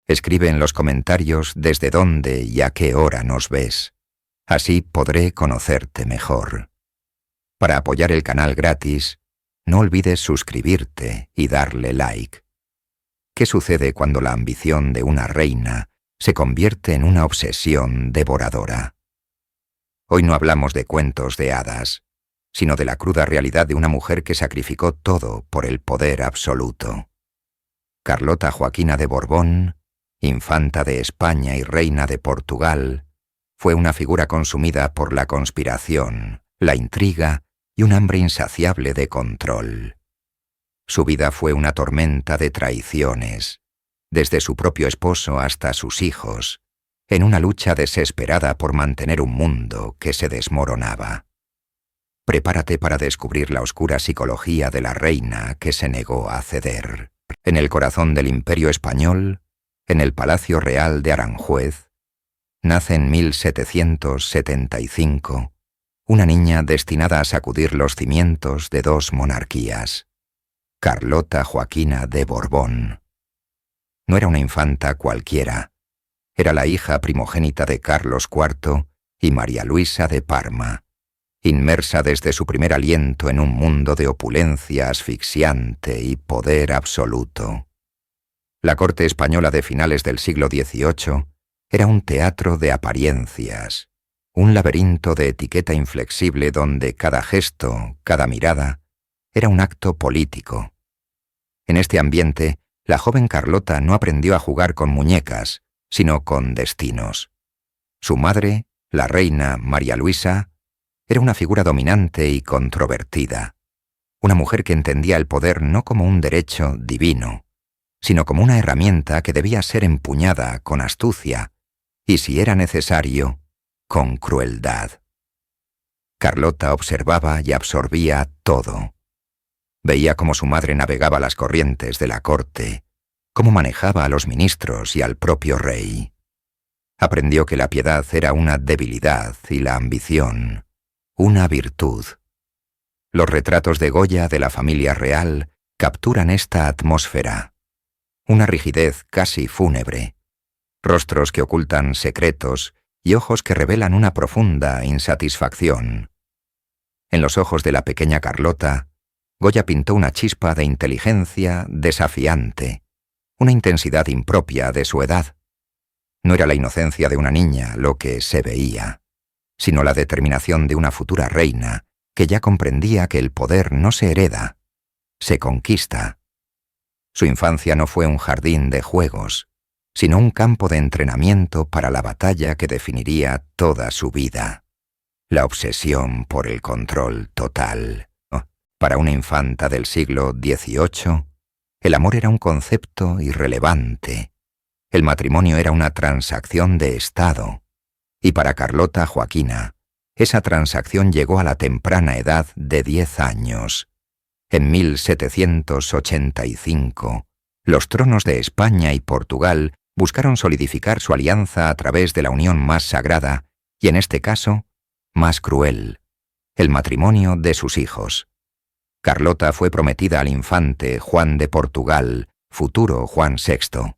Escribe en los comentarios desde dónde y a qué hora nos ves. Así podré conocerte mejor. Para apoyar el canal gratis, no olvides suscribirte y darle like. ¿Qué sucede cuando la ambición de una reina se convierte en una obsesión devoradora? Hoy no hablamos de cuentos de hadas, sino de la cruda realidad de una mujer que sacrificó todo por el poder absoluto. Carlota Joaquina de Borbón, infanta de España y reina de Portugal, fue una figura consumida por la conspiración, la intriga y un hambre insaciable de control. Su vida fue una tormenta de traiciones, desde su propio esposo hasta sus hijos, en una lucha desesperada por mantener un mundo que se desmoronaba. Prepárate para descubrir la oscura psicología de la reina que se negó a ceder. En el corazón del Imperio Español, en el Palacio Real de Aranjuez, nace en 1775 una niña destinada a sacudir los cimientos de dos monarquías, Carlota Joaquina de Borbón. No era una infanta cualquiera, era la hija primogénita de Carlos IV y María Luisa de Parma, inmersa desde su primer aliento en un mundo de opulencia asfixiante y poder absoluto. La corte española de finales del siglo XVIII era un teatro de apariencias, un laberinto de etiqueta inflexible donde cada gesto, cada mirada, era un acto político. En este ambiente, la joven Carlota no aprendió a jugar con muñecas, sino con destinos. Su madre, la reina María Luisa, era una figura dominante y controvertida, una mujer que entendía el poder no como un derecho divino, sino como una herramienta que debía ser empuñada con astucia y, si era necesario, con crueldad. Carlota observaba y absorbía todo. Veía cómo su madre navegaba las corrientes de la corte, cómo manejaba a los ministros y al propio rey. Aprendió que la piedad era una debilidad y la ambición una virtud. Los retratos de Goya de la familia real capturan esta atmósfera, una rigidez casi fúnebre, rostros que ocultan secretos y ojos que revelan una profunda insatisfacción. En los ojos de la pequeña Carlota, Goya pintó una chispa de inteligencia desafiante, una intensidad impropia de su edad. No era la inocencia de una niña lo que se veía, sino la determinación de una futura reina que ya comprendía que el poder no se hereda, se conquista. Su infancia no fue un jardín de juegos, sino un campo de entrenamiento para la batalla que definiría toda su vida, la obsesión por el control total. Para una infanta del siglo XVIII, el amor era un concepto irrelevante, el matrimonio era una transacción de Estado, y para Carlota Joaquina, esa transacción llegó a la temprana edad de 10 años. En 1785, los tronos de España y Portugal buscaron solidificar su alianza a través de la unión más sagrada, y en este caso, más cruel, el matrimonio de sus hijos. Carlota fue prometida al infante Juan de Portugal, futuro Juan VI.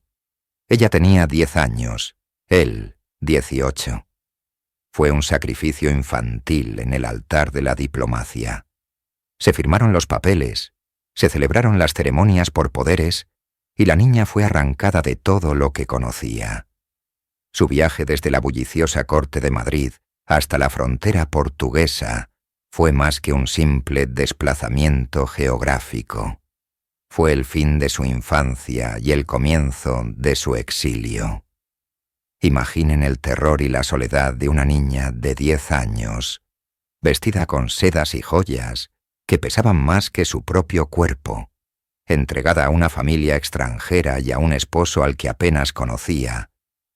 Ella tenía 10 años, él 18. Fue un sacrificio infantil en el altar de la diplomacia. Se firmaron los papeles, se celebraron las ceremonias por poderes y la niña fue arrancada de todo lo que conocía. Su viaje desde la bulliciosa corte de Madrid hasta la frontera portuguesa fue más que un simple desplazamiento geográfico. Fue el fin de su infancia y el comienzo de su exilio. Imaginen el terror y la soledad de una niña de 10 años, vestida con sedas y joyas que pesaban más que su propio cuerpo, entregada a una familia extranjera y a un esposo al que apenas conocía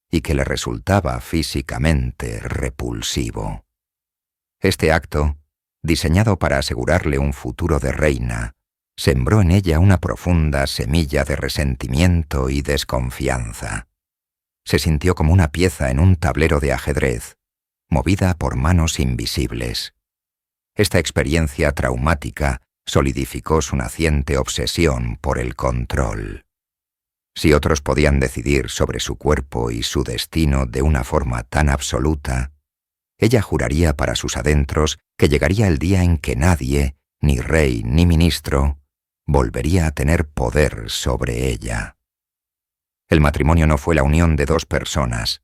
y que le resultaba físicamente repulsivo. Este acto, diseñado para asegurarle un futuro de reina, sembró en ella una profunda semilla de resentimiento y desconfianza. Se sintió como una pieza en un tablero de ajedrez, movida por manos invisibles. Esta experiencia traumática solidificó su naciente obsesión por el control. Si otros podían decidir sobre su cuerpo y su destino de una forma tan absoluta, ella juraría para sus adentros que llegaría el día en que nadie, ni rey ni ministro, volvería a tener poder sobre ella. El matrimonio no fue la unión de dos personas,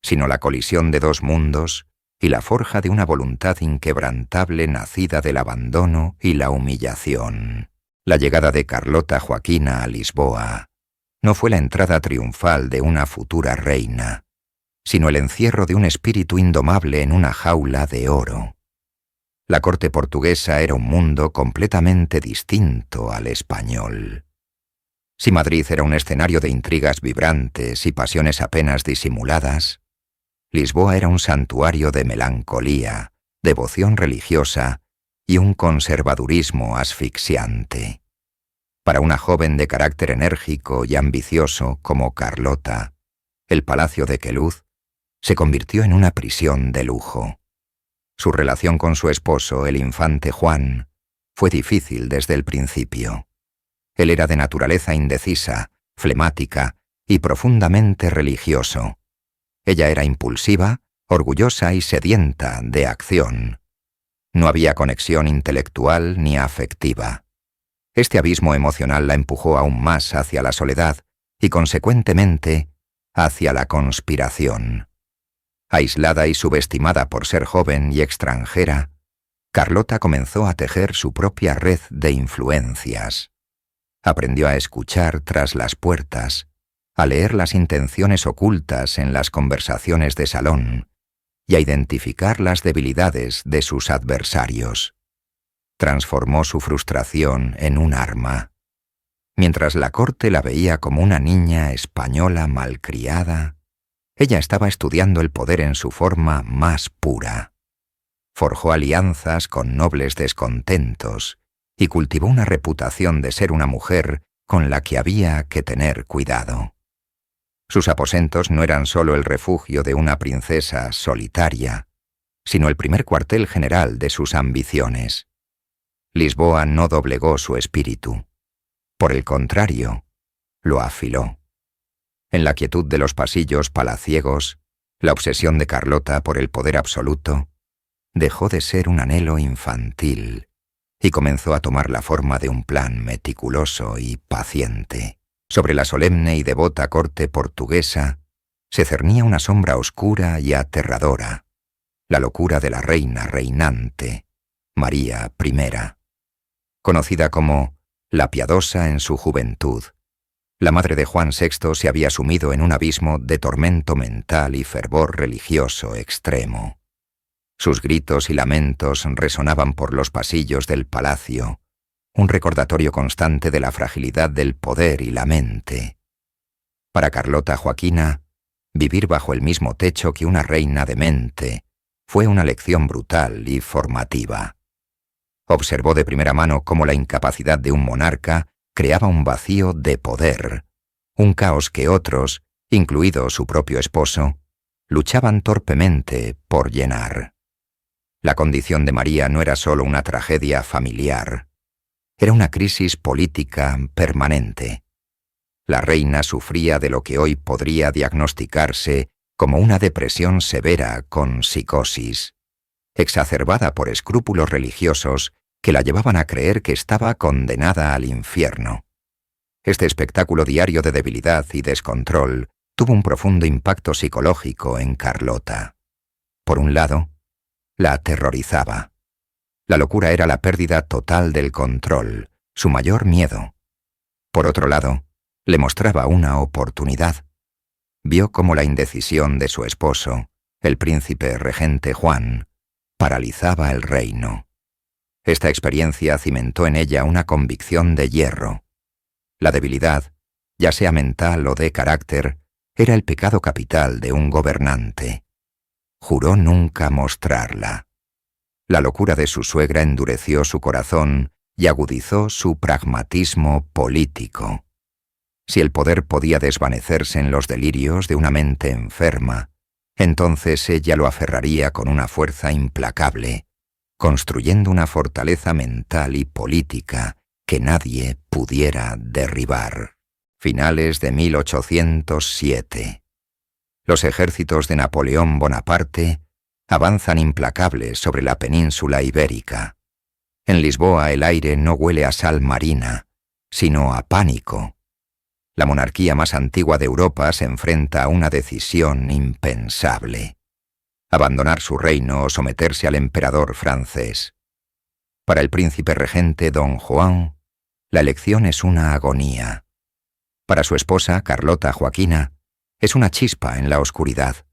sino la colisión de dos mundos y la forja de una voluntad inquebrantable nacida del abandono y la humillación. La llegada de Carlota Joaquina a Lisboa no fue la entrada triunfal de una futura reina, sino el encierro de un espíritu indomable en una jaula de oro. La corte portuguesa era un mundo completamente distinto al español. Si Madrid era un escenario de intrigas vibrantes y pasiones apenas disimuladas, Lisboa era un santuario de melancolía, devoción religiosa y un conservadurismo asfixiante. Para una joven de carácter enérgico y ambicioso como Carlota, el palacio de Queluz se convirtió en una prisión de lujo. Su relación con su esposo, el infante Juan, fue difícil desde el principio. Él era de naturaleza indecisa, flemática y profundamente religioso. Ella era impulsiva, orgullosa y sedienta de acción. No había conexión intelectual ni afectiva. Este abismo emocional la empujó aún más hacia la soledad y, consecuentemente, hacia la conspiración. Aislada y subestimada por ser joven y extranjera, Carlota comenzó a tejer su propia red de influencias. Aprendió a escuchar tras las puertas, a leer las intenciones ocultas en las conversaciones de salón y a identificar las debilidades de sus adversarios. Transformó su frustración en un arma. Mientras la corte la veía como una niña española malcriada, ella estaba estudiando el poder en su forma más pura. Forjó alianzas con nobles descontentos y cultivó una reputación de ser una mujer con la que había que tener cuidado. Sus aposentos no eran solo el refugio de una princesa solitaria, sino el primer cuartel general de sus ambiciones. Lisboa no doblegó su espíritu. Por el contrario, lo afiló. En la quietud de los pasillos palaciegos, la obsesión de Carlota por el poder absoluto dejó de ser un anhelo infantil y comenzó a tomar la forma de un plan meticuloso y paciente. Sobre la solemne y devota corte portuguesa se cernía una sombra oscura y aterradora, la locura de la reina reinante, María I. Conocida como la Piadosa en su juventud, la madre de Juan VI se había sumido en un abismo de tormento mental y fervor religioso extremo. Sus gritos y lamentos resonaban por los pasillos del palacio, un recordatorio constante de la fragilidad del poder y la mente. Para Carlota Joaquina, vivir bajo el mismo techo que una reina demente fue una lección brutal y formativa. Observó de primera mano cómo la incapacidad de un monarca creaba un vacío de poder, un caos que otros, incluido su propio esposo, luchaban torpemente por llenar. La condición de María no era solo una tragedia familiar, era una crisis política permanente. La reina sufría de lo que hoy podría diagnosticarse como una depresión severa con psicosis, exacerbada por escrúpulos religiosos que la llevaban a creer que estaba condenada al infierno. Este espectáculo diario de debilidad y descontrol tuvo un profundo impacto psicológico en Carlota. Por un lado, la aterrorizaba. La locura era la pérdida total del control, su mayor miedo. Por otro lado, le mostraba una oportunidad. Vio cómo la indecisión de su esposo, el príncipe regente Juan, paralizaba el reino. Esta experiencia cimentó en ella una convicción de hierro. La debilidad, ya sea mental o de carácter, era el pecado capital de un gobernante. Juró nunca mostrarla. La locura de su suegra endureció su corazón y agudizó su pragmatismo político. Si el poder podía desvanecerse en los delirios de una mente enferma, entonces ella lo aferraría con una fuerza implacable, construyendo una fortaleza mental y política que nadie pudiera derribar. finales de 1807. Los ejércitos de Napoleón Bonaparte avanzan implacables sobre la península ibérica. En Lisboa el aire no huele a sal marina, sino a pánico. La monarquía más antigua de Europa se enfrenta a una decisión impensable: abandonar su reino o someterse al emperador francés. Para el príncipe regente Don Juan, la elección es una agonía. Para su esposa, Carlota Joaquina, es una chispa en la oscuridad.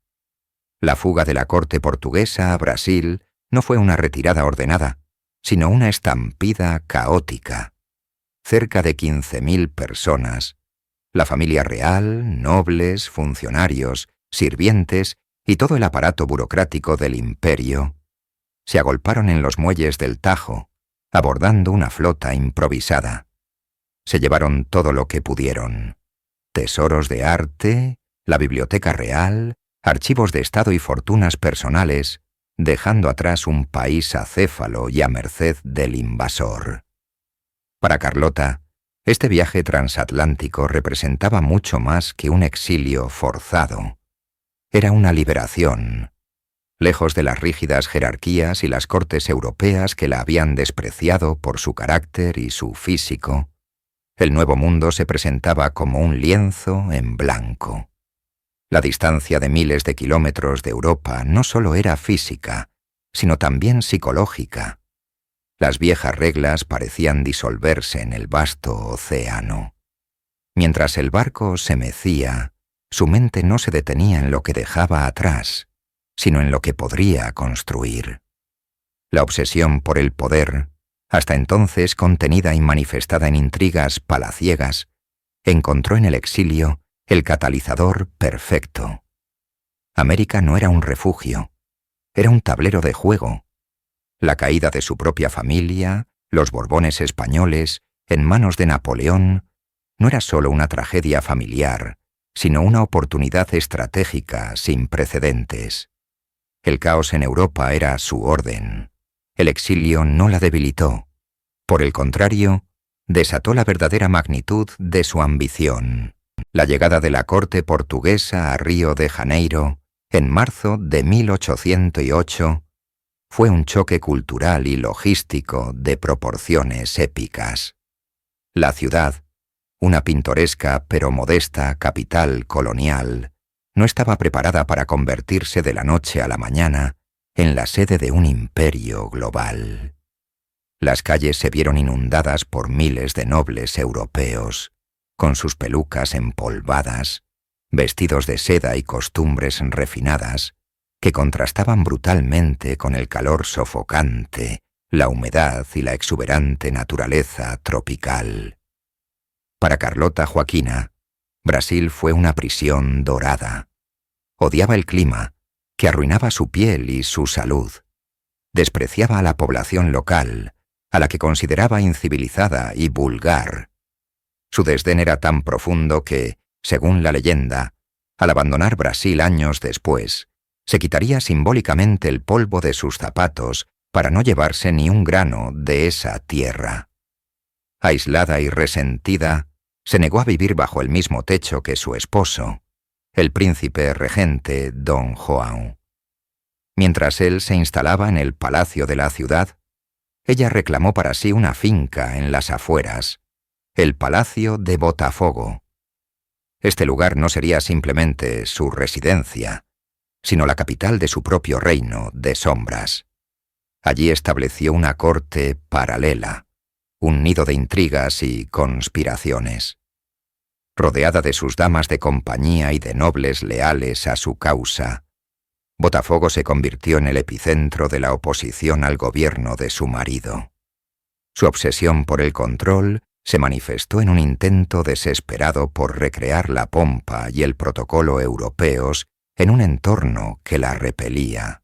La fuga de la corte portuguesa a Brasil no fue una retirada ordenada, sino una estampida caótica. Cerca de 15.000 personas, la familia real, nobles, funcionarios, sirvientes y todo el aparato burocrático del imperio, se agolparon en los muelles del Tajo, abordando una flota improvisada. Se llevaron todo lo que pudieron: tesoros de arte, la biblioteca real, archivos de Estado y fortunas personales, dejando atrás un país acéfalo y a merced del invasor. Para Carlota, este viaje transatlántico representaba mucho más que un exilio forzado. Era una liberación. Lejos de las rígidas jerarquías y las cortes europeas que la habían despreciado por su carácter y su físico, el nuevo mundo se presentaba como un lienzo en blanco. La distancia de miles de kilómetros de Europa no solo era física, sino también psicológica. Las viejas reglas parecían disolverse en el vasto océano. Mientras el barco se mecía, su mente no se detenía en lo que dejaba atrás, sino en lo que podría construir. La obsesión por el poder, hasta entonces contenida y manifestada en intrigas palaciegas, encontró en el exilio el catalizador perfecto. América no era un refugio, era un tablero de juego. La caída de su propia familia, los Borbones españoles, en manos de Napoleón, no era solo una tragedia familiar, sino una oportunidad estratégica sin precedentes. El caos en Europa era su orden. El exilio no la debilitó. Por el contrario, desató la verdadera magnitud de su ambición. La llegada de la corte portuguesa a Río de Janeiro, en marzo de 1808, fue un choque cultural y logístico de proporciones épicas. La ciudad, una pintoresca pero modesta capital colonial, no estaba preparada para convertirse de la noche a la mañana en la sede de un imperio global. Las calles se vieron inundadas por miles de nobles europeos, con sus pelucas empolvadas, vestidos de seda y costumbres refinadas, que contrastaban brutalmente con el calor sofocante, la humedad y la exuberante naturaleza tropical. Para Carlota Joaquina, Brasil fue una prisión dorada. Odiaba el clima, que arruinaba su piel y su salud. Despreciaba a la población local, a la que consideraba incivilizada y vulgar. Su desdén era tan profundo que, según la leyenda, al abandonar Brasil años después, se quitaría simbólicamente el polvo de sus zapatos para no llevarse ni un grano de esa tierra. Aislada y resentida, se negó a vivir bajo el mismo techo que su esposo, el príncipe regente Don Juan. Mientras él se instalaba en el palacio de la ciudad, ella reclamó para sí una finca en las afueras, el Palacio de Botafogo. Este lugar no sería simplemente su residencia, sino la capital de su propio reino de sombras. Allí estableció una corte paralela, un nido de intrigas y conspiraciones. Rodeada de sus damas de compañía y de nobles leales a su causa, Botafogo se convirtió en el epicentro de la oposición al gobierno de su marido. Su obsesión por el control se manifestó en un intento desesperado por recrear la pompa y el protocolo europeos en un entorno que la repelía.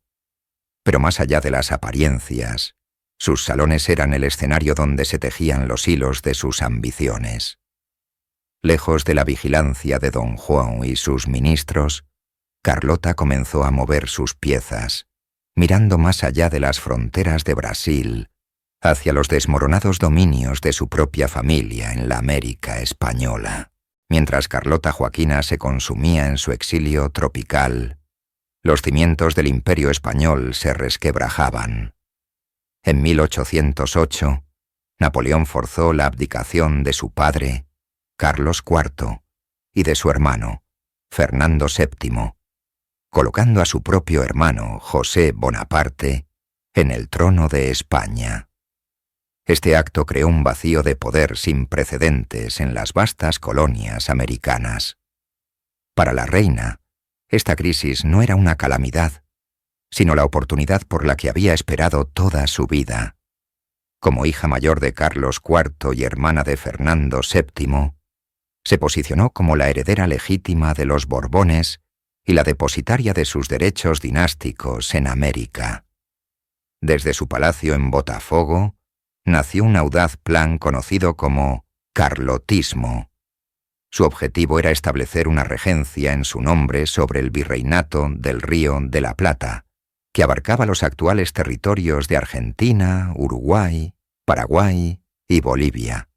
Pero más allá de las apariencias, sus salones eran el escenario donde se tejían los hilos de sus ambiciones. Lejos de la vigilancia de Don Juan y sus ministros, Carlota comenzó a mover sus piezas, mirando más allá de las fronteras de Brasil, hacia los desmoronados dominios de su propia familia en la América española. Mientras Carlota Joaquina se consumía en su exilio tropical, los cimientos del Imperio español se resquebrajaban. En 1808, Napoleón forzó la abdicación de su padre, Carlos IV, y de su hermano, Fernando VII, colocando a su propio hermano, José Bonaparte, en el trono de España. Este acto creó un vacío de poder sin precedentes en las vastas colonias americanas. Para la reina, esta crisis no era una calamidad, sino la oportunidad por la que había esperado toda su vida. Como hija mayor de Carlos IV y hermana de Fernando VII, se posicionó como la heredera legítima de los Borbones y la depositaria de sus derechos dinásticos en América. Desde su palacio en Botafogo, nació un audaz plan conocido como carlotismo. Su objetivo era establecer una regencia en su nombre sobre el virreinato del Río de la Plata, que abarcaba los actuales territorios de Argentina, Uruguay, Paraguay y Bolivia.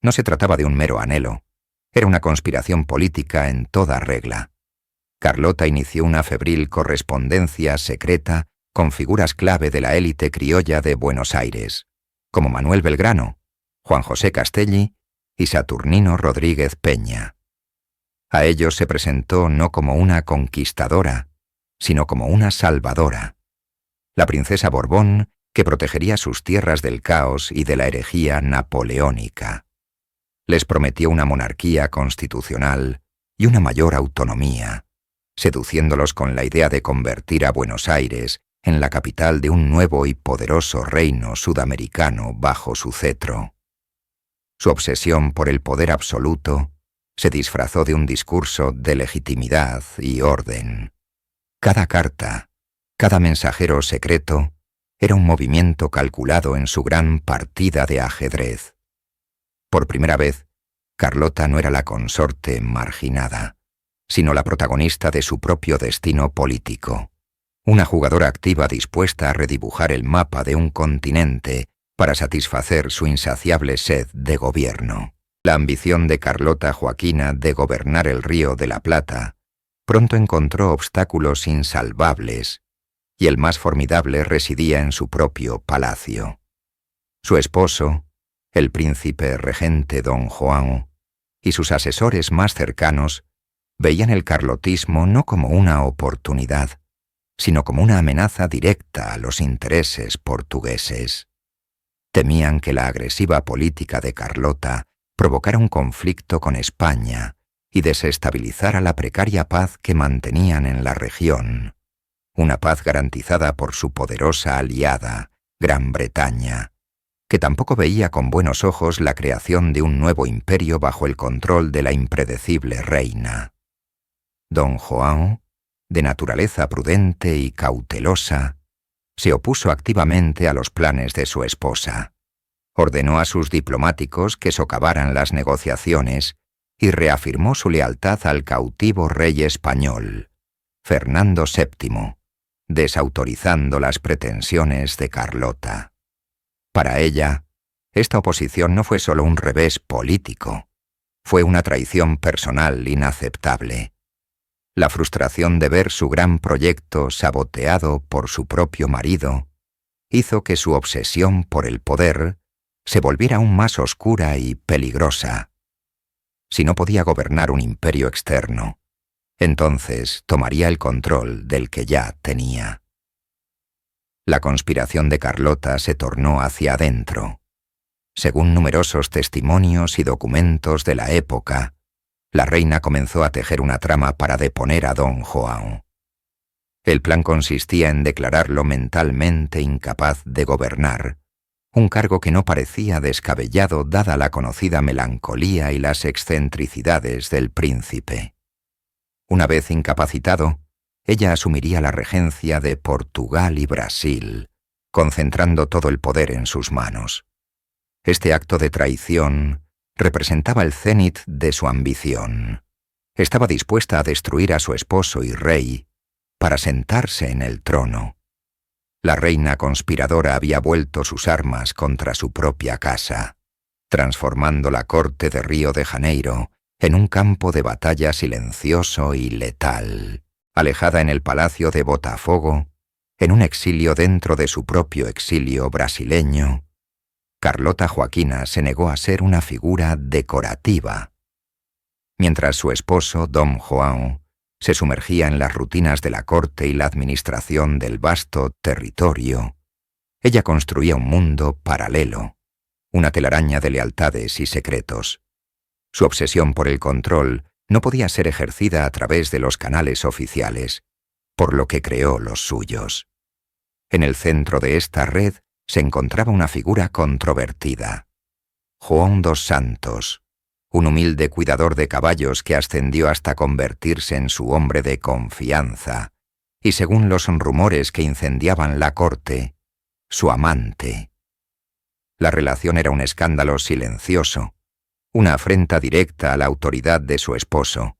No se trataba de un mero anhelo, era una conspiración política en toda regla. Carlota inició una febril correspondencia secreta con figuras clave de la élite criolla de Buenos Aires, como Manuel Belgrano, Juan José Castelli y Saturnino Rodríguez Peña. A ellos se presentó no como una conquistadora, sino como una salvadora, la princesa Borbón que protegería sus tierras del caos y de la herejía napoleónica. Les prometió una monarquía constitucional y una mayor autonomía, seduciéndolos con la idea de convertir a Buenos Aires en la capital de un nuevo y poderoso reino sudamericano bajo su cetro. Su obsesión por el poder absoluto se disfrazó de un discurso de legitimidad y orden. Cada carta, cada mensajero secreto, era un movimiento calculado en su gran partida de ajedrez. Por primera vez, Carlota no era la consorte marginada, sino la protagonista de su propio destino político. Una jugadora activa dispuesta a redibujar el mapa de un continente para satisfacer su insaciable sed de gobierno. La ambición de Carlota Joaquina de gobernar el Río de la Plata pronto encontró obstáculos insalvables, y el más formidable residía en su propio palacio. Su esposo, el príncipe regente don Juan, y sus asesores más cercanos veían el carlotismo no como una oportunidad, sino como una amenaza directa a los intereses portugueses. Temían que la agresiva política de Carlota provocara un conflicto con España y desestabilizara la precaria paz que mantenían en la región, una paz garantizada por su poderosa aliada, Gran Bretaña, que tampoco veía con buenos ojos la creación de un nuevo imperio bajo el control de la impredecible reina. Don Juan, de naturaleza prudente y cautelosa, se opuso activamente a los planes de su esposa. Ordenó a sus diplomáticos que socavaran las negociaciones y reafirmó su lealtad al cautivo rey español, Fernando VII, desautorizando las pretensiones de Carlota. Para ella, esta oposición no fue solo un revés político, fue una traición personal inaceptable. La frustración de ver su gran proyecto saboteado por su propio marido hizo que su obsesión por el poder se volviera aún más oscura y peligrosa. Si no podía gobernar un imperio externo, entonces tomaría el control del que ya tenía. La conspiración de Carlota se tornó hacia adentro. Según numerosos testimonios y documentos de la época, la reina comenzó a tejer una trama para deponer a don Juan. El plan consistía en declararlo mentalmente incapaz de gobernar, un cargo que no parecía descabellado dada la conocida melancolía y las excentricidades del príncipe. Una vez incapacitado, ella asumiría la regencia de Portugal y Brasil, concentrando todo el poder en sus manos. Este acto de traición representaba el cénit de su ambición. Estaba dispuesta a destruir a su esposo y rey para sentarse en el trono. La reina conspiradora había vuelto sus armas contra su propia casa, transformando la corte de Río de Janeiro en un campo de batalla silencioso y letal, alejada en el palacio de Botafogo, en un exilio dentro de su propio exilio brasileño, Carlota Joaquina se negó a ser una figura decorativa. Mientras su esposo, Dom João, se sumergía en las rutinas de la corte y la administración del vasto territorio, ella construía un mundo paralelo, una telaraña de lealtades y secretos. Su obsesión por el control no podía ser ejercida a través de los canales oficiales, por lo que creó los suyos. En el centro de esta red se encontraba una figura controvertida. João dos Santos, un humilde cuidador de caballos que ascendió hasta convertirse en su hombre de confianza, y según los rumores que incendiaban la corte, su amante. La relación era un escándalo silencioso, una afrenta directa a la autoridad de su esposo,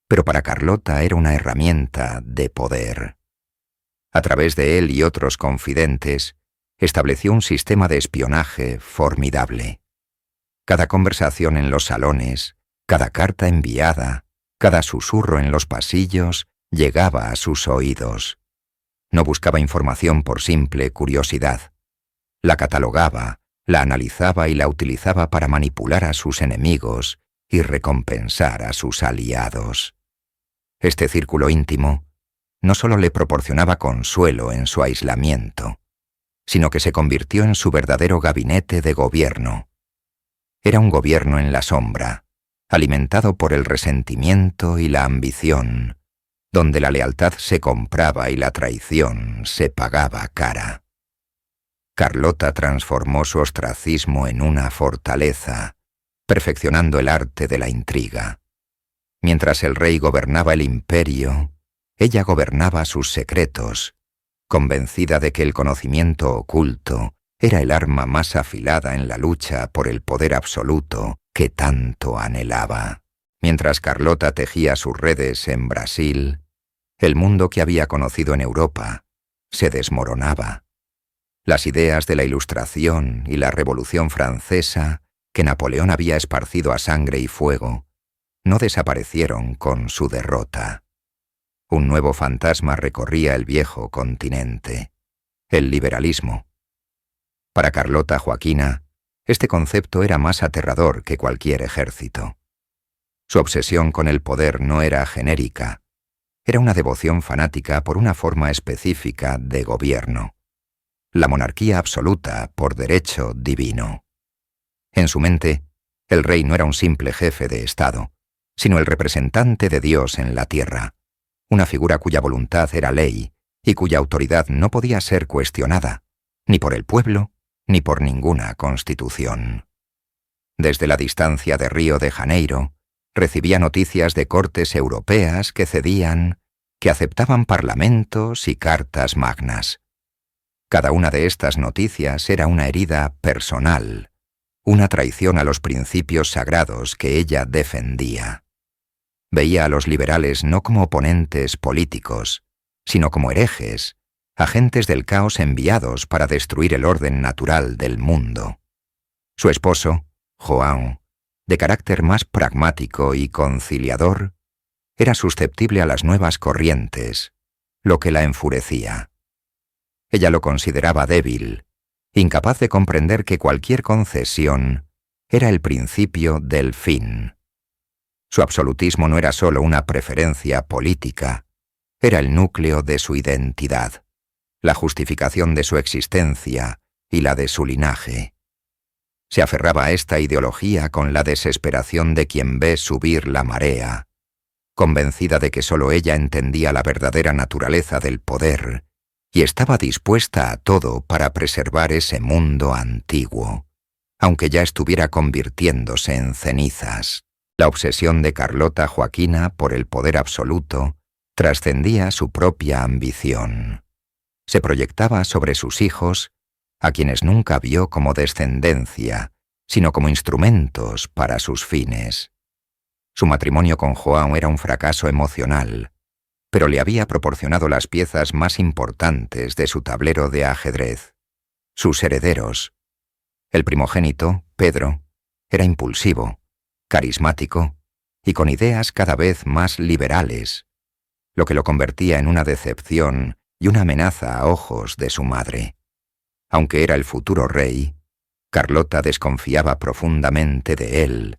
pero para Carlota era una herramienta de poder. A través de él y otros confidentes, estableció un sistema de espionaje formidable. Cada conversación en los salones, cada carta enviada, cada susurro en los pasillos llegaba a sus oídos. No buscaba información por simple curiosidad. La catalogaba, la analizaba y la utilizaba para manipular a sus enemigos y recompensar a sus aliados. Este círculo íntimo no solo le proporcionaba consuelo en su aislamiento, sino que se convirtió en su verdadero gabinete de gobierno. Era un gobierno en la sombra, alimentado por el resentimiento y la ambición, donde la lealtad se compraba y la traición se pagaba cara. Carlota transformó su ostracismo en una fortaleza, perfeccionando el arte de la intriga. Mientras el rey gobernaba el imperio, ella gobernaba sus secretos, convencida de que el conocimiento oculto era el arma más afilada en la lucha por el poder absoluto que tanto anhelaba. Mientras Carlota tejía sus redes en Brasil, el mundo que había conocido en Europa se desmoronaba. Las ideas de la Ilustración y la Revolución Francesa, que Napoleón había esparcido a sangre y fuego, no desaparecieron con su derrota. Un nuevo fantasma recorría el viejo continente, el liberalismo. Para Carlota Joaquina, este concepto era más aterrador que cualquier ejército. Su obsesión con el poder no era genérica, era una devoción fanática por una forma específica de gobierno. La monarquía absoluta por derecho divino. En su mente, el rey no era un simple jefe de Estado, sino el representante de Dios en la tierra, una figura cuya voluntad era ley y cuya autoridad no podía ser cuestionada, ni por el pueblo, ni por ninguna constitución. Desde la distancia de Río de Janeiro, recibía noticias de cortes europeas que cedían, que aceptaban parlamentos y cartas magnas. Cada una de estas noticias era una herida personal, una traición a los principios sagrados que ella defendía. Veía a los liberales no como oponentes políticos, sino como herejes, agentes del caos enviados para destruir el orden natural del mundo. Su esposo, João, de carácter más pragmático y conciliador, era susceptible a las nuevas corrientes, lo que la enfurecía. Ella lo consideraba débil, incapaz de comprender que cualquier concesión era el principio del fin. Su absolutismo no era solo una preferencia política, era el núcleo de su identidad, la justificación de su existencia y la de su linaje. Se aferraba a esta ideología con la desesperación de quien ve subir la marea, convencida de que solo ella entendía la verdadera naturaleza del poder y estaba dispuesta a todo para preservar ese mundo antiguo, aunque ya estuviera convirtiéndose en cenizas. La obsesión de Carlota Joaquina por el poder absoluto trascendía su propia ambición. Se proyectaba sobre sus hijos, a quienes nunca vio como descendencia, sino como instrumentos para sus fines. Su matrimonio con João era un fracaso emocional, pero le había proporcionado las piezas más importantes de su tablero de ajedrez. Sus herederos. El primogénito, Pedro, era impulsivo, carismático y con ideas cada vez más liberales, lo que lo convertía en una decepción y una amenaza a ojos de su madre. Aunque era el futuro rey, Carlota desconfiaba profundamente de él,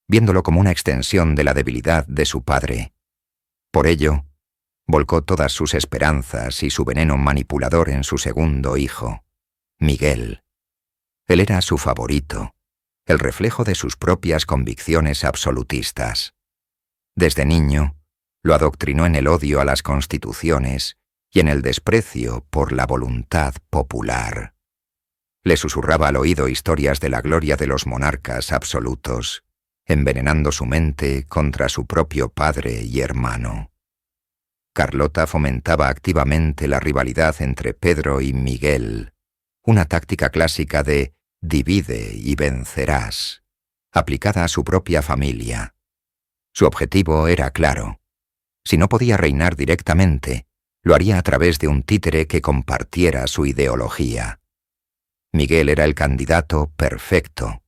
viéndolo como una extensión de la debilidad de su padre. Por ello, volcó todas sus esperanzas y su veneno manipulador en su segundo hijo, Miguel. Él era su favorito, el reflejo de sus propias convicciones absolutistas. Desde niño, lo adoctrinó en el odio a las constituciones y en el desprecio por la voluntad popular. Le susurraba al oído historias de la gloria de los monarcas absolutos, envenenando su mente contra su propio padre y hermano. Carlota fomentaba activamente la rivalidad entre Pedro y Miguel, una táctica clásica de «divide y vencerás», aplicada a su propia familia. Su objetivo era claro. Si no podía reinar directamente, lo haría a través de un títere que compartiera su ideología. Miguel era el candidato perfecto.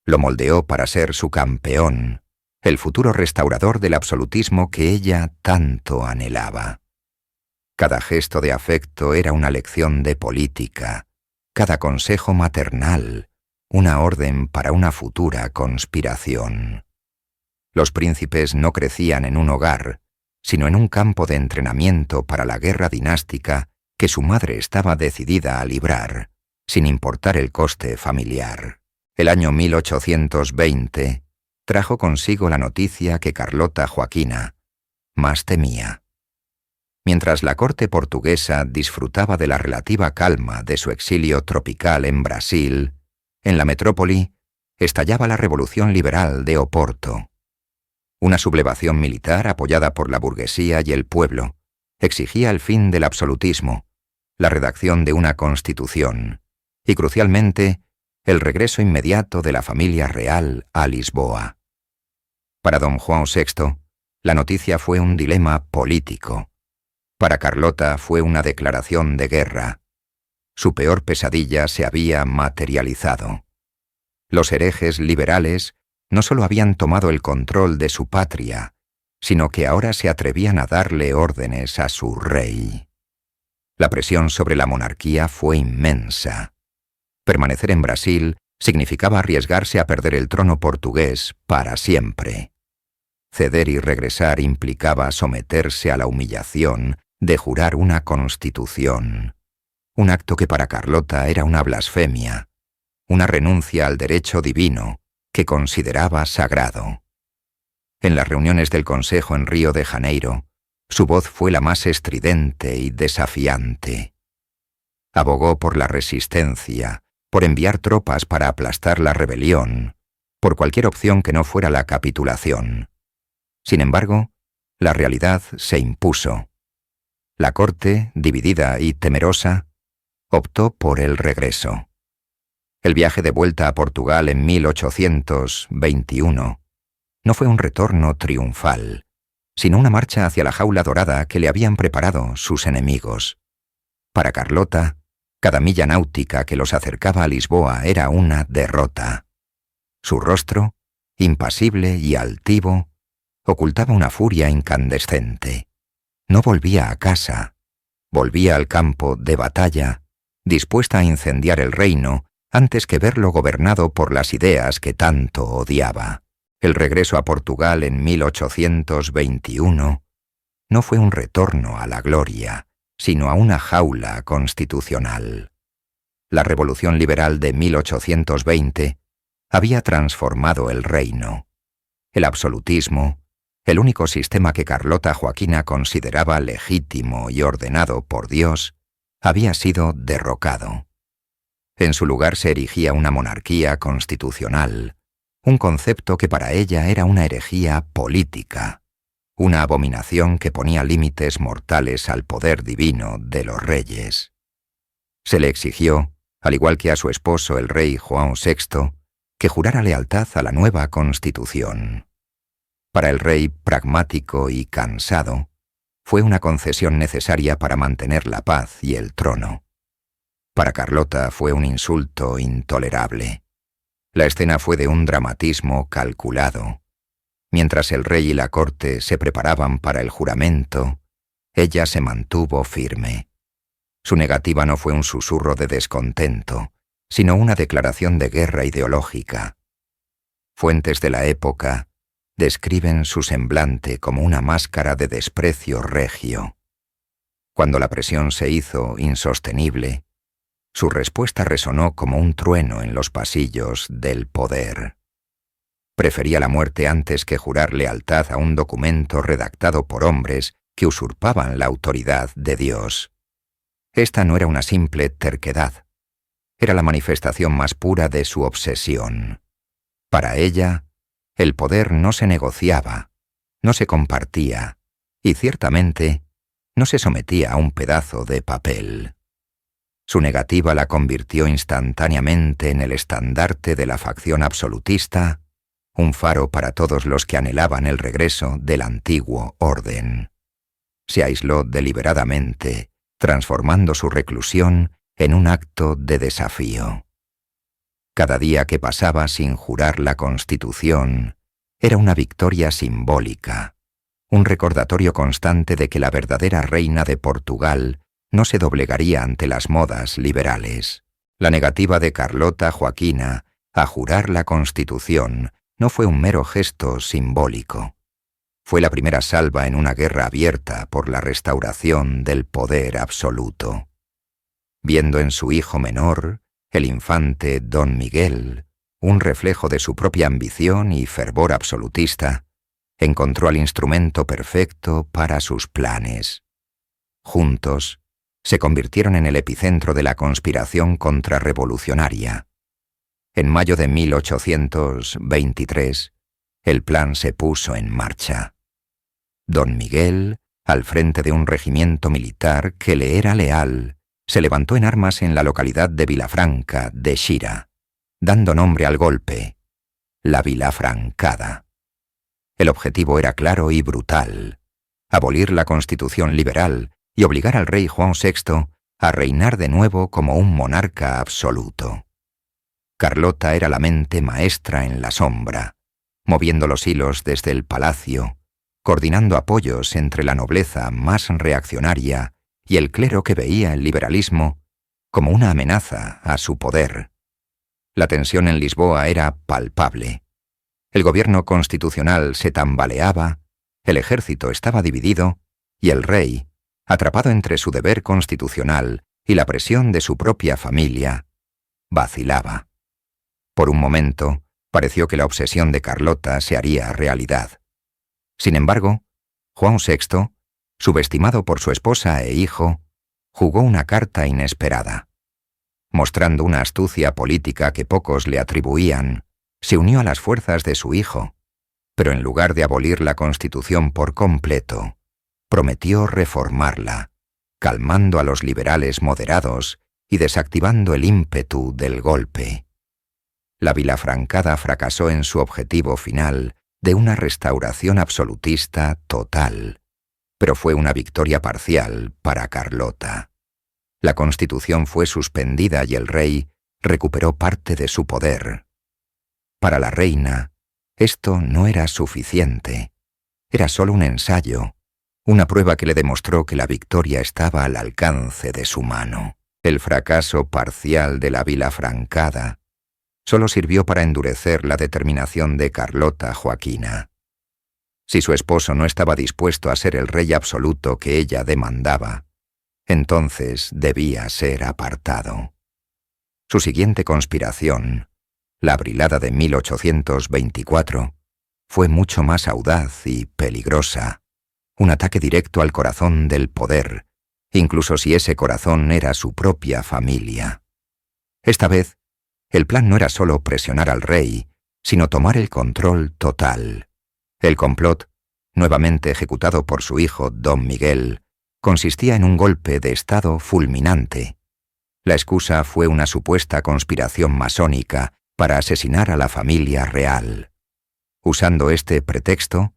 Lo moldeó para ser su campeón, el futuro restaurador del absolutismo que ella tanto anhelaba. Cada gesto de afecto era una lección de política, cada consejo maternal, una orden para una futura conspiración. Los príncipes no crecían en un hogar, sino en un campo de entrenamiento para la guerra dinástica que su madre estaba decidida a librar, sin importar el coste familiar. El año 1820 trajo consigo la noticia que Carlota Joaquina más temía. Mientras la corte portuguesa disfrutaba de la relativa calma de su exilio tropical en Brasil, en la metrópoli estallaba la revolución liberal de Oporto. Una sublevación militar apoyada por la burguesía y el pueblo exigía el fin del absolutismo, la redacción de una constitución y, crucialmente, el regreso inmediato de la familia real a Lisboa. Para don Juan VI, la noticia fue un dilema político. Para Carlota fue una declaración de guerra. Su peor pesadilla se había materializado. Los herejes liberales no solo habían tomado el control de su patria, sino que ahora se atrevían a darle órdenes a su rey. La presión sobre la monarquía fue inmensa. Permanecer en Brasil significaba arriesgarse a perder el trono portugués para siempre. Ceder y regresar implicaba someterse a la humillación de jurar una constitución, un acto que para Carlota era una blasfemia, una renuncia al derecho divino que consideraba sagrado. En las reuniones del Consejo en Río de Janeiro, su voz fue la más estridente y desafiante. Abogó por la resistencia, por enviar tropas para aplastar la rebelión, por cualquier opción que no fuera la capitulación. Sin embargo, la realidad se impuso. La corte, dividida y temerosa, optó por el regreso. El viaje de vuelta a Portugal en 1821 no fue un retorno triunfal, sino una marcha hacia la jaula dorada que le habían preparado sus enemigos. Para Carlota, cada milla náutica que los acercaba a Lisboa era una derrota. Su rostro, impasible y altivo, ocultaba una furia incandescente. No volvía a casa, volvía al campo de batalla, dispuesta a incendiar el reino antes que verlo gobernado por las ideas que tanto odiaba. El regreso a Portugal en 1821 no fue un retorno a la gloria, sino a una jaula constitucional. La revolución liberal de 1820 había transformado el reino. El absolutismo, el único sistema que Carlota Joaquina consideraba legítimo y ordenado por Dios, había sido derrocado. En su lugar se erigía una monarquía constitucional, un concepto que para ella era una herejía política, una abominación que ponía límites mortales al poder divino de los reyes. Se le exigió, al igual que a su esposo el rey Juan VI, que jurara lealtad a la nueva constitución. Para el rey, pragmático y cansado, fue una concesión necesaria para mantener la paz y el trono. Para Carlota fue un insulto intolerable. La escena fue de un dramatismo calculado. Mientras el rey y la corte se preparaban para el juramento, ella se mantuvo firme. Su negativa no fue un susurro de descontento, sino una declaración de guerra ideológica. Fuentes de la época describen su semblante como una máscara de desprecio regio. Cuando la presión se hizo insostenible, su respuesta resonó como un trueno en los pasillos del poder. Prefería la muerte antes que jurar lealtad a un documento redactado por hombres que usurpaban la autoridad de Dios. Esta no era una simple terquedad, era la manifestación más pura de su obsesión. Para ella, el poder no se negociaba, no se compartía y ciertamente no se sometía a un pedazo de papel. Su negativa la convirtió instantáneamente en el estandarte de la facción absolutista, un faro para todos los que anhelaban el regreso del antiguo orden. Se aisló deliberadamente, transformando su reclusión en un acto de desafío. Cada día que pasaba sin jurar la Constitución era una victoria simbólica, un recordatorio constante de que la verdadera reina de Portugal no se doblegaría ante las modas liberales. La negativa de Carlota Joaquina a jurar la Constitución no fue un mero gesto simbólico. Fue la primera salva en una guerra abierta por la restauración del poder absoluto. Viendo en su hijo menor, el infante Don Miguel, un reflejo de su propia ambición y fervor absolutista, encontró al instrumento perfecto para sus planes. Juntos, se convirtieron en el epicentro de la conspiración contrarrevolucionaria. En mayo de 1823, el plan se puso en marcha. Don Miguel, al frente de un regimiento militar que le era leal, se levantó en armas en la localidad de Vilafranca de Xira, dando nombre al golpe, la Vilafrancada. El objetivo era claro y brutal: abolir la Constitución liberal y obligar al rey Juan VI a reinar de nuevo como un monarca absoluto. Carlota era la mente maestra en la sombra, moviendo los hilos desde el palacio, coordinando apoyos entre la nobleza más reaccionaria y el clero que veía el liberalismo como una amenaza a su poder. La tensión en Lisboa era palpable. El gobierno constitucional se tambaleaba, el ejército estaba dividido y el rey, atrapado entre su deber constitucional y la presión de su propia familia, vacilaba. Por un momento, pareció que la obsesión de Carlota se haría realidad. Sin embargo, Juan VI, subestimado por su esposa e hijo, jugó una carta inesperada. Mostrando una astucia política que pocos le atribuían, se unió a las fuerzas de su hijo, pero en lugar de abolir la Constitución por completo, prometió reformarla, calmando a los liberales moderados y desactivando el ímpetu del golpe. La Vilafrancada fracasó en su objetivo final de una restauración absolutista total, pero fue una victoria parcial para Carlota. La Constitución fue suspendida y el rey recuperó parte de su poder. Para la reina, esto no era suficiente. Era solo un ensayo, una prueba que le demostró que la victoria estaba al alcance de su mano. El fracaso parcial de la Vilafrancada solo sirvió para endurecer la determinación de Carlota Joaquina. Si su esposo no estaba dispuesto a ser el rey absoluto que ella demandaba, entonces debía ser apartado. Su siguiente conspiración, la Brilada de 1824, fue mucho más audaz y peligrosa, un ataque directo al corazón del poder, incluso si ese corazón era su propia familia. Esta vez, el plan no era solo presionar al rey, sino tomar el control total. El complot, nuevamente ejecutado por su hijo Don Miguel, consistía en un golpe de Estado fulminante. La excusa fue una supuesta conspiración masónica para asesinar a la familia real. Usando este pretexto,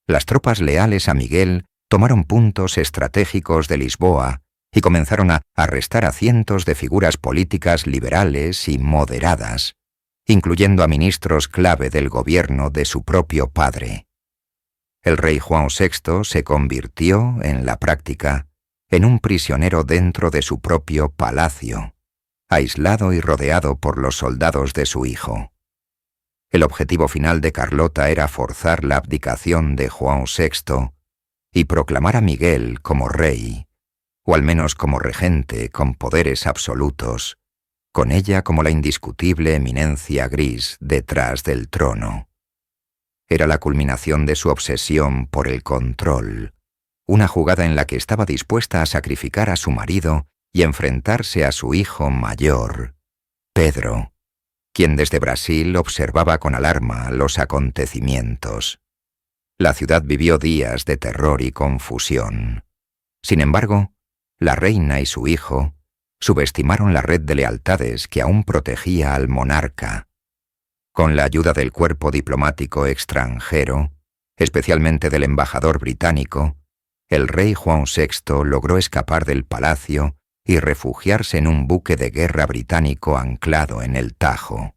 las tropas leales a Miguel tomaron puntos estratégicos de Lisboa y comenzaron a arrestar a cientos de figuras políticas liberales y moderadas, incluyendo a ministros clave del gobierno de su propio padre. El rey Juan VI se convirtió, en la práctica, en un prisionero dentro de su propio palacio, aislado y rodeado por los soldados de su hijo. El objetivo final de Carlota era forzar la abdicación de Juan VI y proclamar a Miguel como rey, o al menos como regente con poderes absolutos, con ella como la indiscutible eminencia gris detrás del trono. Era la culminación de su obsesión por el control, una jugada en la que estaba dispuesta a sacrificar a su marido y enfrentarse a su hijo mayor, Pedro, quien desde Brasil observaba con alarma los acontecimientos. La ciudad vivió días de terror y confusión. Sin embargo, la reina y su hijo subestimaron la red de lealtades que aún protegía al monarca. Con la ayuda del cuerpo diplomático extranjero, especialmente del embajador británico, el rey Juan VI logró escapar del palacio y refugiarse en un buque de guerra británico anclado en el Tajo.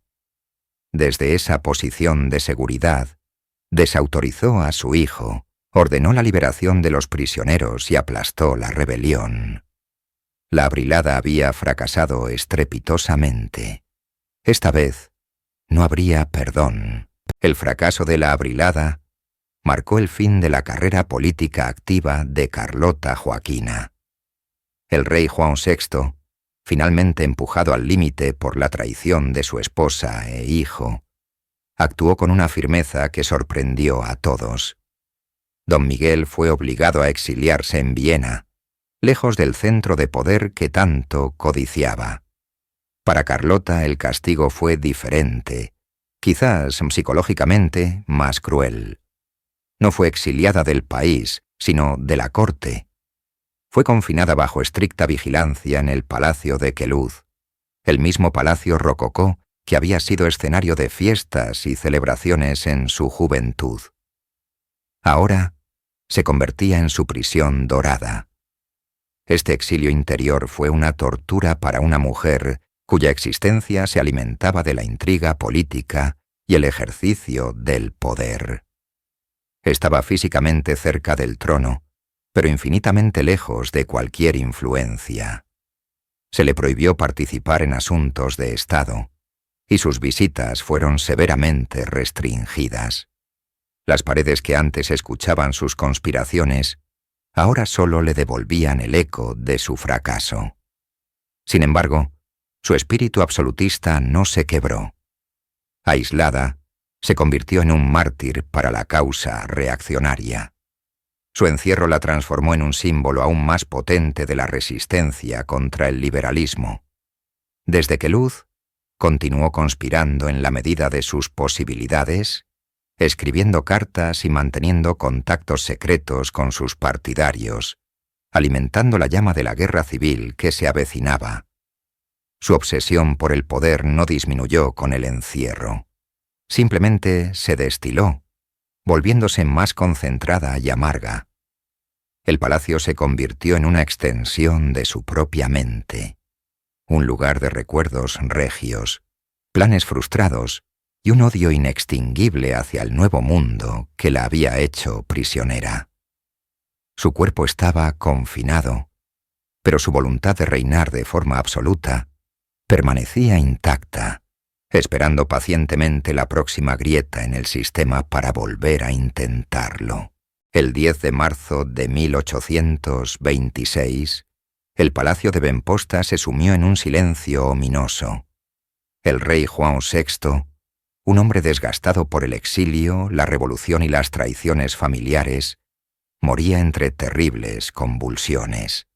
Desde esa posición de seguridad, desautorizó a su hijo, ordenó la liberación de los prisioneros y aplastó la rebelión. La abrilada había fracasado estrepitosamente. Esta vez, no habría perdón. El fracaso de la abrilada marcó el fin de la carrera política activa de Carlota Joaquina. El rey Juan VI, finalmente empujado al límite por la traición de su esposa e hijo, actuó con una firmeza que sorprendió a todos. Don Miguel fue obligado a exiliarse en Viena, lejos del centro de poder que tanto codiciaba. Para Carlota el castigo fue diferente, quizás psicológicamente más cruel. No fue exiliada del país, sino de la corte. Fue confinada bajo estricta vigilancia en el Palacio de Queluz, el mismo palacio rococó que había sido escenario de fiestas y celebraciones en su juventud. Ahora se convertía en su prisión dorada. Este exilio interior fue una tortura para una mujer cuya existencia se alimentaba de la intriga política y el ejercicio del poder. Estaba físicamente cerca del trono, pero infinitamente lejos de cualquier influencia. Se le prohibió participar en asuntos de Estado, y sus visitas fueron severamente restringidas. Las paredes que antes escuchaban sus conspiraciones, ahora solo le devolvían el eco de su fracaso. Sin embargo, su espíritu absolutista no se quebró. Aislada, se convirtió en un mártir para la causa reaccionaria. Su encierro la transformó en un símbolo aún más potente de la resistencia contra el liberalismo. Desde Queluz, continuó conspirando en la medida de sus posibilidades, escribiendo cartas y manteniendo contactos secretos con sus partidarios, alimentando la llama de la guerra civil que se avecinaba. Su obsesión por el poder no disminuyó con el encierro. Simplemente se destiló, volviéndose más concentrada y amarga. El palacio se convirtió en una extensión de su propia mente, un lugar de recuerdos regios, planes frustrados y un odio inextinguible hacia el nuevo mundo que la había hecho prisionera. Su cuerpo estaba confinado, pero su voluntad de reinar de forma absoluta permanecía intacta, esperando pacientemente la próxima grieta en el sistema para volver a intentarlo. El 10 de marzo de 1826, el palacio de Benposta se sumió en un silencio ominoso. El rey Juan VI, un hombre desgastado por el exilio, la revolución y las traiciones familiares, moría entre terribles convulsiones.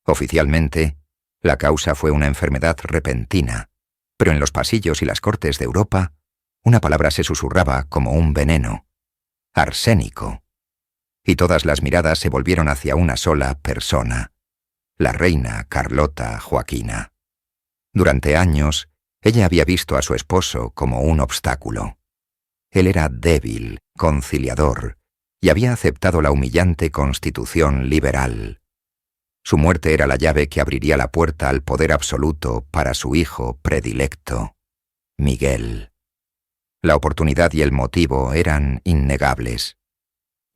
Oficialmente, la causa fue una enfermedad repentina, pero en los pasillos y las cortes de Europa, una palabra se susurraba como un veneno: arsénico. Y todas las miradas se volvieron hacia una sola persona, la reina Carlota Joaquina. Durante años, ella había visto a su esposo como un obstáculo. Él era débil, conciliador, y había aceptado la humillante constitución liberal. Su muerte era la llave que abriría la puerta al poder absoluto para su hijo predilecto, Miguel. La oportunidad y el motivo eran innegables.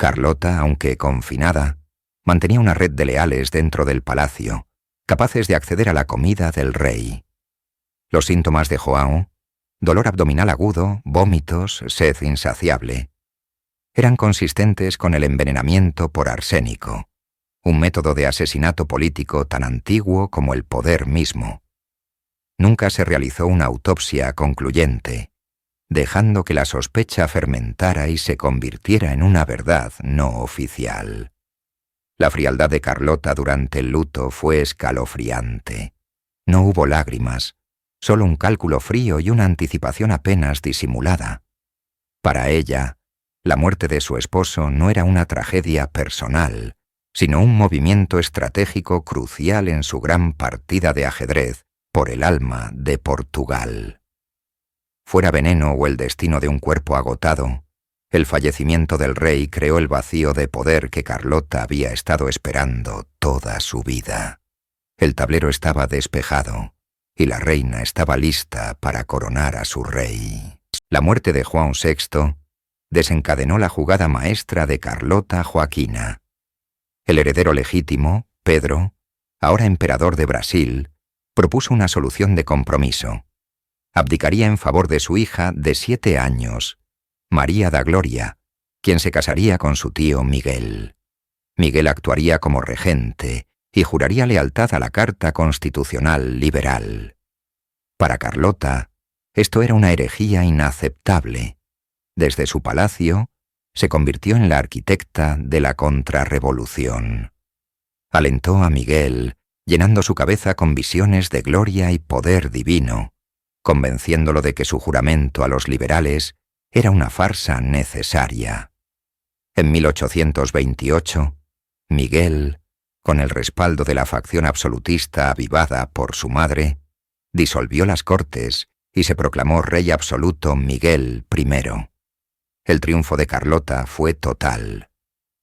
Carlota, aunque confinada, mantenía una red de leales dentro del palacio, capaces de acceder a la comida del rey. Los síntomas de João, dolor abdominal agudo, vómitos, sed insaciable, eran consistentes con el envenenamiento por arsénico, un método de asesinato político tan antiguo como el poder mismo. Nunca se realizó una autopsia concluyente, dejando que la sospecha fermentara y se convirtiera en una verdad no oficial. La frialdad de Carlota durante el luto fue escalofriante. No hubo lágrimas, solo un cálculo frío y una anticipación apenas disimulada. Para ella, la muerte de su esposo no era una tragedia personal, sino un movimiento estratégico crucial en su gran partida de ajedrez por el alma de Portugal. Fuera veneno o el destino de un cuerpo agotado, el fallecimiento del rey creó el vacío de poder que Carlota había estado esperando toda su vida. El tablero estaba despejado y la reina estaba lista para coronar a su rey. La muerte de João VI desencadenó la jugada maestra de Carlota Joaquina. El heredero legítimo, Pedro, ahora emperador de Brasil, propuso una solución de compromiso. Abdicaría en favor de su hija de 7 años, María da Glória, quien se casaría con su tío Miguel. Miguel actuaría como regente y juraría lealtad a la Carta Constitucional Liberal. Para Carlota, esto era una herejía inaceptable. Desde su palacio, se convirtió en la arquitecta de la contrarrevolución. Alentó a Miguel, llenando su cabeza con visiones de gloria y poder divino, convenciéndolo de que su juramento a los liberales era una farsa necesaria. En 1828, Miguel, con el respaldo de la facción absolutista avivada por su madre, disolvió las Cortes y se proclamó rey absoluto Miguel I. El triunfo de Carlota fue total.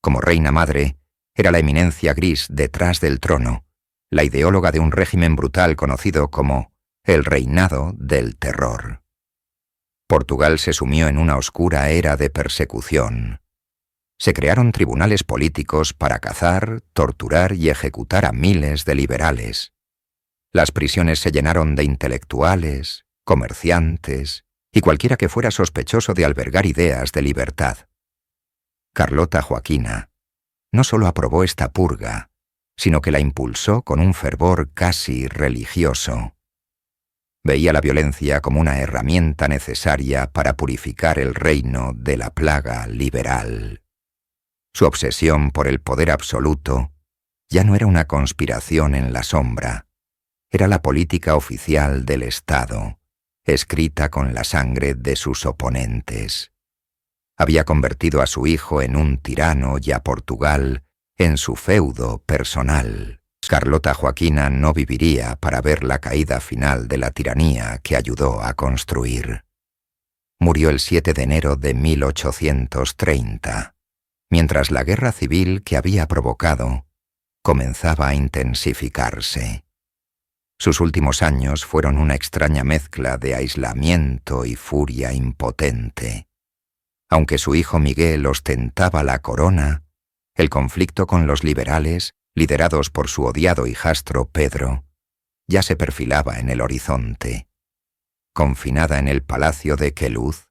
Como reina madre, era la eminencia gris detrás del trono, la ideóloga de un régimen brutal conocido como el reinado del terror. Portugal se sumió en una oscura era de persecución. Se crearon tribunales políticos para cazar, torturar y ejecutar a miles de liberales. Las prisiones se llenaron de intelectuales, comerciantes y cualquiera que fuera sospechoso de albergar ideas de libertad. Carlota Joaquina no solo aprobó esta purga, sino que la impulsó con un fervor casi religioso. Veía la violencia como una herramienta necesaria para purificar el reino de la plaga liberal. Su obsesión por el poder absoluto ya no era una conspiración en la sombra, era la política oficial del Estado, escrita con la sangre de sus oponentes. Había convertido a su hijo en un tirano y a Portugal en su feudo personal. Carlota Joaquina no viviría para ver la caída final de la tiranía que ayudó a construir. Murió el 7 de enero de 1830, mientras la guerra civil que había provocado comenzaba a intensificarse. Sus últimos años fueron una extraña mezcla de aislamiento y furia impotente. Aunque su hijo Miguel ostentaba la corona, el conflicto con los liberales, liderados por su odiado hijastro Pedro, ya se perfilaba en el horizonte. Confinada en el palacio de Queluz,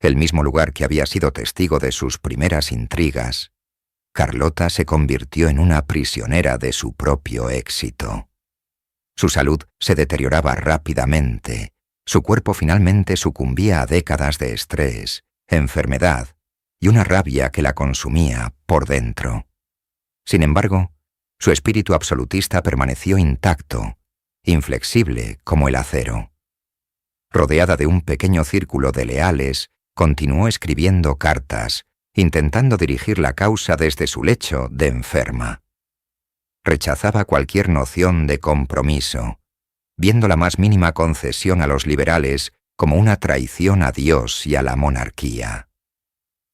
el mismo lugar que había sido testigo de sus primeras intrigas, Carlota se convirtió en una prisionera de su propio éxito. Su salud se deterioraba rápidamente, su cuerpo finalmente sucumbía a décadas de estrés, enfermedad y una rabia que la consumía por dentro. Sin embargo, su espíritu absolutista permaneció intacto, inflexible como el acero. Rodeada de un pequeño círculo de leales, continuó escribiendo cartas, intentando dirigir la causa desde su lecho de enferma. Rechazaba cualquier noción de compromiso, viendo la más mínima concesión a los liberales como una traición a Dios y a la monarquía.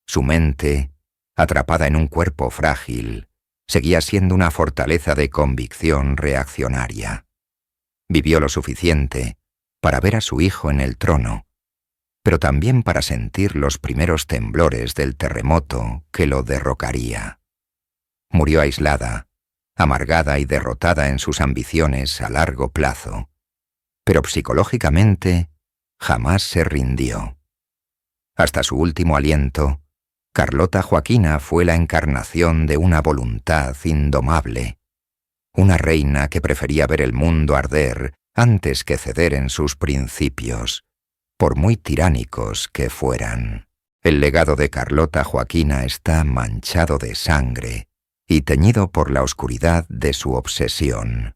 Su mente, atrapada en un cuerpo frágil, seguía siendo una fortaleza de convicción reaccionaria. Vivió lo suficiente para ver a su hijo en el trono, pero también para sentir los primeros temblores del terremoto que lo derrocaría. Murió aislada, amargada y derrotada en sus ambiciones a largo plazo, pero psicológicamente jamás se rindió. Hasta su último aliento, Carlota Joaquina fue la encarnación de una voluntad indomable, una reina que prefería ver el mundo arder antes que ceder en sus principios, por muy tiránicos que fueran. El legado de Carlota Joaquina está manchado de sangre y teñido por la oscuridad de su obsesión.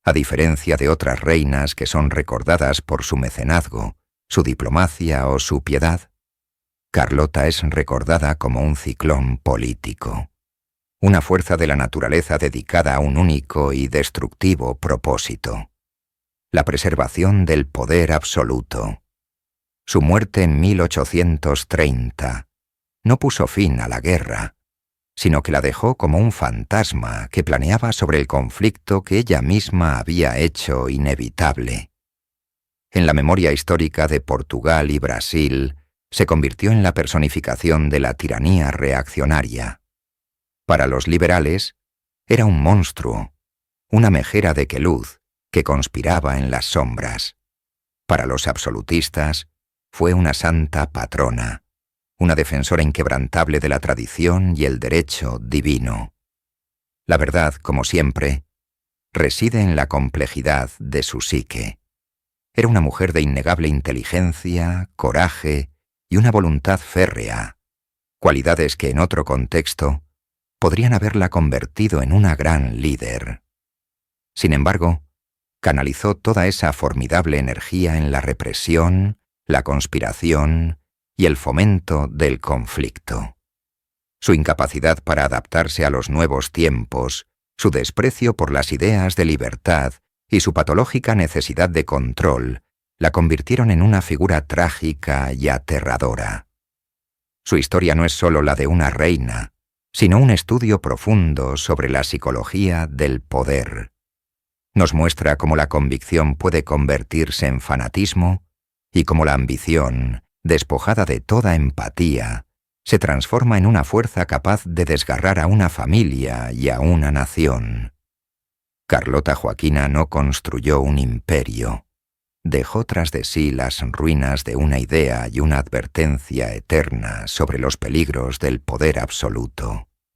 A diferencia de otras reinas que son recordadas por su mecenazgo, su diplomacia o su piedad, Carlota es recordada como un ciclón político, una fuerza de la naturaleza dedicada a un único y destructivo propósito: la preservación del poder absoluto. Su muerte en 1830 no puso fin a la guerra, sino que la dejó como un fantasma que planeaba sobre el conflicto que ella misma había hecho inevitable. En la memoria histórica de Portugal y Brasil, se convirtió en la personificación de la tiranía reaccionaria. Para los liberales, era un monstruo, una mejera de queluz que conspiraba en las sombras. Para los absolutistas, fue una santa patrona, una defensora inquebrantable de la tradición y el derecho divino. La verdad, como siempre, reside en la complejidad de su psique. Era una mujer de innegable inteligencia, coraje y una voluntad férrea, cualidades que en otro contexto podrían haberla convertido en una gran líder. Sin embargo, canalizó toda esa formidable energía en la represión, la conspiración y el fomento del conflicto. Su incapacidad para adaptarse a los nuevos tiempos, su desprecio por las ideas de libertad y su patológica necesidad de control la convirtieron en una figura trágica y aterradora. Su historia no es solo la de una reina, sino un estudio profundo sobre la psicología del poder. Nos muestra cómo la convicción puede convertirse en fanatismo y cómo la ambición, despojada de toda empatía, se transforma en una fuerza capaz de desgarrar a una familia y a una nación. Carlota Joaquina no construyó un imperio. Dejó tras de sí las ruinas de una idea y una advertencia eterna sobre los peligros del poder absoluto.